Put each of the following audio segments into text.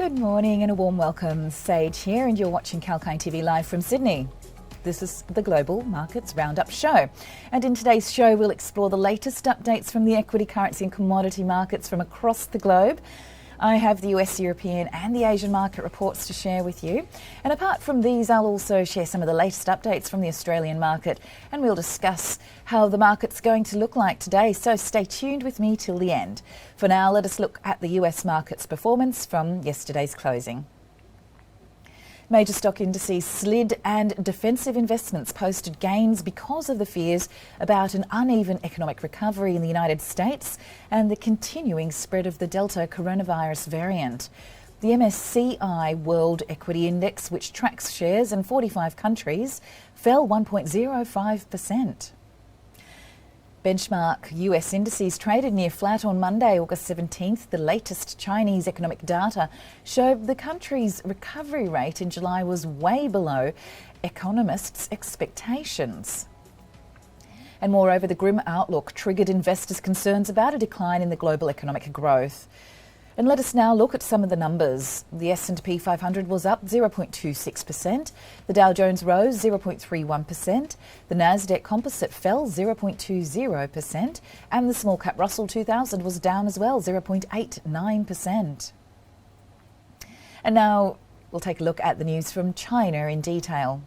Good morning and a warm welcome. Sage here, and you're watching 𝐾𝐤𝐴 TV live from Sydney. This is the Global Markets Roundup Show. And in today's show, we'll explore the latest updates from the equity, currency and commodity markets from across the globe. I have the US, European and the Asian market reports to share with you. And apart from these, I'll also share some of the latest updates from the Australian market, and we'll discuss how the market's going to look like today. So stay tuned with me till the end. For now, let us look at the US market's performance from yesterday's closing. Major stock indices slid and defensive investments posted gains because of the fears about an uneven economic recovery in the United States and the continuing spread of the Delta coronavirus variant. The MSCI World Equity Index, which tracks shares in 45 countries, fell 1.05%. Benchmark US indices traded near flat on Monday, August 17th. The latest Chinese economic data showed the country's recovery rate in July was way below economists' expectations. And moreover, the grim outlook triggered investors' concerns about a decline in the global economic growth. And let us now look at some of the numbers. The S&P 500 was up 0.26%, the Dow Jones rose 0.31%, the Nasdaq Composite fell 0.20%, and the small cap Russell 2000 was down as well, 0.89%. And now we'll take a look at the news from China in detail.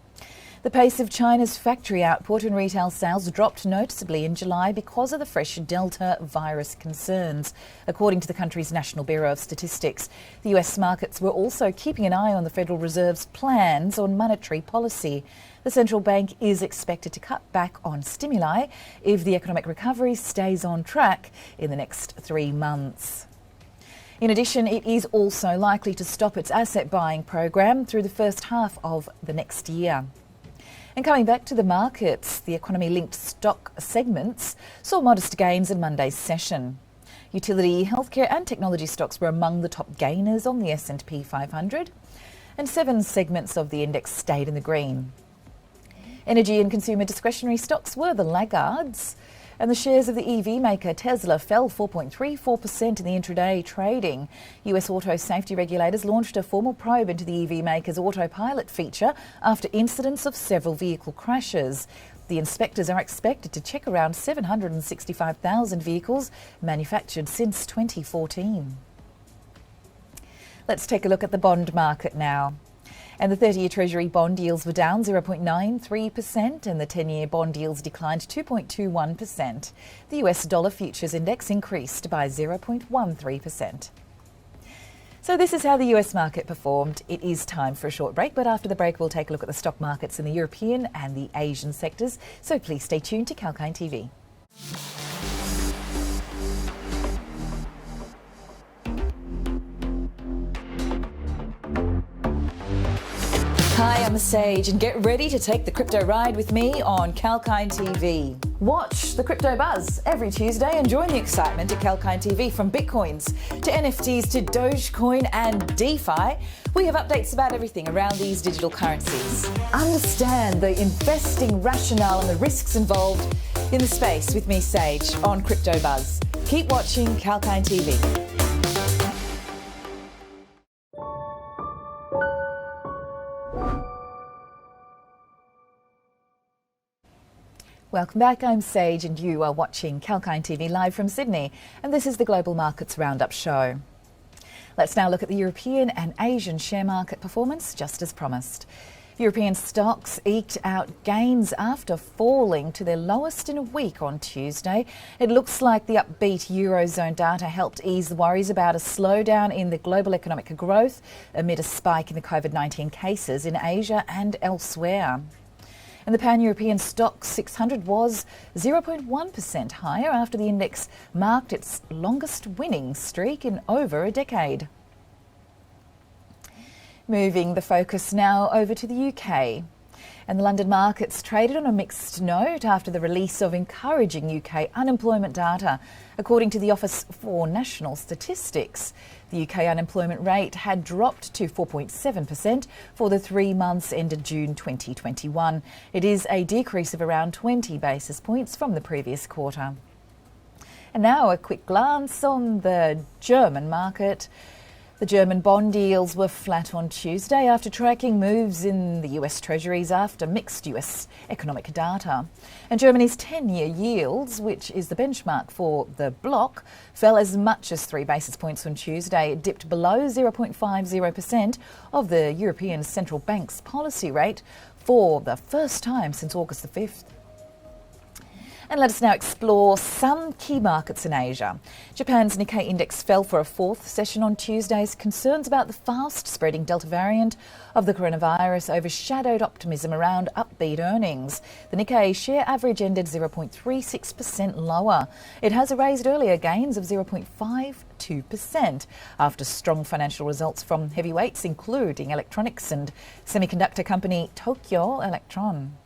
The pace of China's factory output and retail sales dropped noticeably in July because of the fresh Delta virus concerns, according to the country's National Bureau of Statistics. The US markets were also keeping an eye on the Federal Reserve's plans on monetary policy. The central bank is expected to cut back on stimuli if the economic recovery stays on track in the next 3 months. In addition, it is also likely to stop its asset buying program through the first half of the next year. And coming back to the markets, the economy-linked stock segments saw modest gains in Monday's session. Utility, healthcare and technology stocks were among the top gainers on the S&P 500, and 7 segments of the index stayed in the green. Energy and consumer discretionary stocks were the laggards, and the shares of the EV maker Tesla fell 4.34% in the intraday trading. US auto safety regulators launched a formal probe into the EV maker's autopilot feature after incidents of several vehicle crashes. The inspectors are expected to check around 765,000 vehicles manufactured since 2014. Let's take a look at the bond market now. And the 30-year Treasury bond yields were down 0.93% and the 10-year bond yields declined 2.21%. The US dollar futures index increased by 0.13%. So this is how the US market performed. It is time for a short break, but after the break we'll take a look at the stock markets in the European and the Asian sectors. So please stay tuned to 𝐾𝐿𝐴 TV. Hi, I'm Sage, and get ready to take the crypto ride with me on 𝐾𝐿𝐴 TV. Watch the Crypto Buzz every Tuesday and join the excitement at 𝐾𝐿𝐴 TV. From Bitcoins to NFTs to Dogecoin and DeFi, we have updates about everything around these digital currencies. Understand the investing rationale and the risks involved in the space with me, Sage, on Crypto Buzz. Keep watching 𝐾𝐿𝐴 TV. Welcome back, I'm Sage and you are watching 𝐾𝐿𝐴 TV live from Sydney, and this is the Global Markets Roundup Show. Let's now look at the European and Asian share market performance, just as promised. European stocks eked out gains after falling to their lowest in a week on Tuesday. It looks like the upbeat Eurozone data helped ease the worries about a slowdown in the global economic growth amid a spike in the COVID-19 cases in Asia and elsewhere. And the Pan-European Stock 600 was 0.1% higher after the index marked its longest winning streak in over a decade. Moving the focus now over to the UK. And the London markets traded on a mixed note after the release of encouraging UK unemployment data. According to the Office for National Statistics, the UK unemployment rate had dropped to 4.7% for the 3 months ended June 2021. It is a decrease of around 20 basis points from the previous quarter. And now a quick glance on the German market. The German bond yields were flat on Tuesday after tracking moves in the US Treasuries after mixed US economic data. And Germany's 10-year yields, which is the benchmark for the bloc, fell as much as 3 basis points on Tuesday. It dipped below 0.50% of the European Central Bank's policy rate for the first time since August the 5th. And let us now explore some key markets in Asia. Japan's Nikkei index fell for a fourth session on Tuesday as concerns about the fast-spreading Delta variant of the coronavirus overshadowed optimism around upbeat earnings. The Nikkei share average ended 0.36% lower. It has erased earlier gains of 0.52% after strong financial results from heavyweights, including electronics and semiconductor company Tokyo Electron.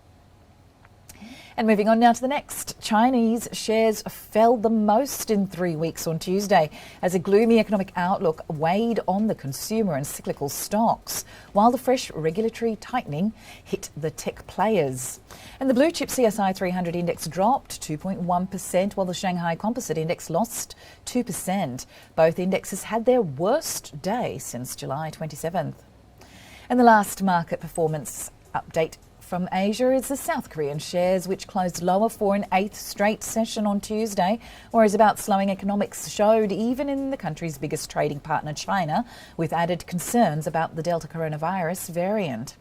And moving on now to the next. Chinese shares fell the most in 3 weeks on Tuesday as a gloomy economic outlook weighed on the consumer and cyclical stocks, while the fresh regulatory tightening hit the tech players. And the blue chip CSI 300 index dropped 2.1%, while the Shanghai Composite Index lost 2%. Both indexes had their worst day since July 27th. And the last market performance update from Asia is the South Korean shares, which closed lower for an 8th straight session on Tuesday, whereas about slowing economics showed even in the country's biggest trading partner, China, with added concerns about the Delta coronavirus variant.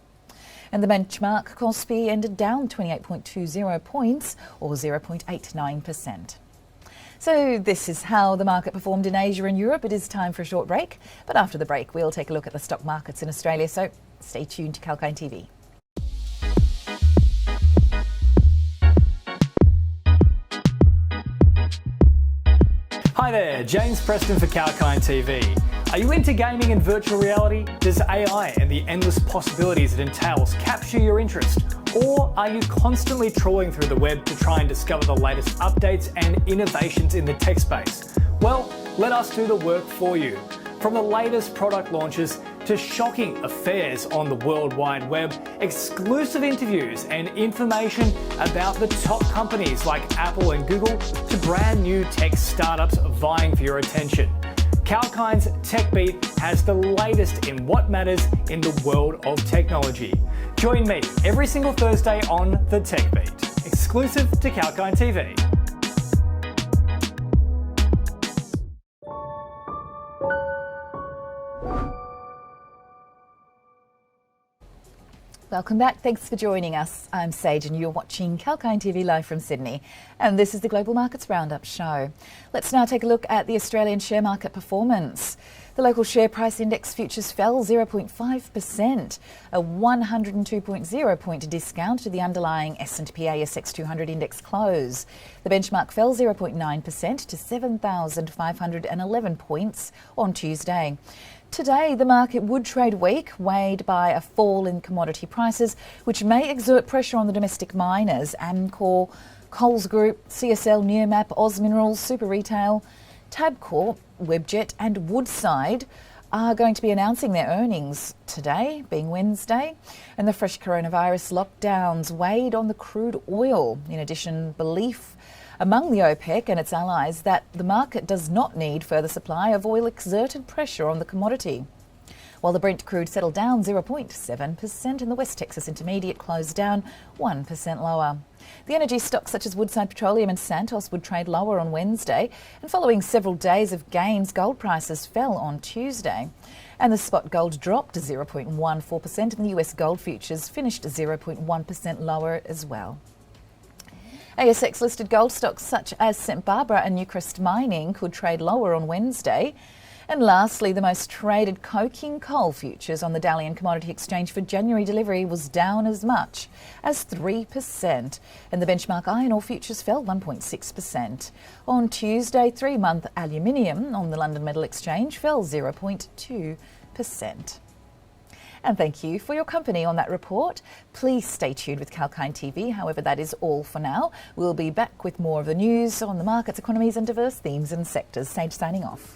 And the benchmark Kospi ended down 28.20 points, or 0.89%. So this is how the market performed in Asia and Europe. It is time for a short break, but after the break we'll take a look at the stock markets in Australia, so stay tuned to 𝐊𝐴N TV. Hi there, James Preston for 𝐊𝐴N TV. Are you into gaming and virtual reality? Does AI and the endless possibilities it entails capture your interest? Or are you constantly trawling through the web to try and discover the latest updates and innovations in the tech space? Well, let us do the work for you. From the latest product launches to shocking affairs on the World Wide Web, exclusive interviews and information about the top companies like Apple and Google to brand new tech startups vying for your attention. 𝐊𝐴N's Tech Beat has the latest in what matters in the world of technology. Join me every single Thursday on the Tech Beat, exclusive to 𝐊𝐴N TV. Welcome back. Thanks for joining us. I'm Sage and you're watching 𝐊𝐴N TV live from Sydney. And this is the Global Markets Roundup show. Let's now take a look at the Australian share market performance. The local share price index futures fell 0.5%, a 102.0 point discount to the underlying S&P ASX 200 index close. The benchmark fell 0.9% to 7,511 points on Tuesday. Today, the market would trade weak, weighed by a fall in commodity prices, which may exert pressure on the domestic miners. Amcor, Coles Group, CSL, Nearmap, Oz Minerals, Super Retail, Tabcorp, Webjet and Woodside are going to be announcing their earnings today, being Wednesday. And the fresh coronavirus lockdowns weighed on the crude oil. In addition, belief among the OPEC and its allies that the market does not need further supply of oil exerted pressure on the commodity. While the Brent crude settled down 0.7% and the West Texas Intermediate closed down 1% lower. The energy stocks such as Woodside Petroleum and Santos would trade lower on Wednesday, and following several days of gains, gold prices fell on Tuesday. And the spot gold dropped 0.14% and the US gold futures finished 0.1% lower as well. ASX-listed gold stocks such as St Barbara and Newcrest Mining could trade lower on Wednesday. And lastly, the most traded coking coal futures on the Dalian Commodity Exchange for January delivery was down as much as 3%, and the benchmark iron ore futures fell 1.6%. On Tuesday, 3-month aluminium on the London Metal Exchange fell 0.2%. And thank you for your company on that report. Please stay tuned with 𝐊𝐴N TV. However, that is all for now. We'll be back with more of the news on the markets, economies and diverse themes and sectors. Sage signing off.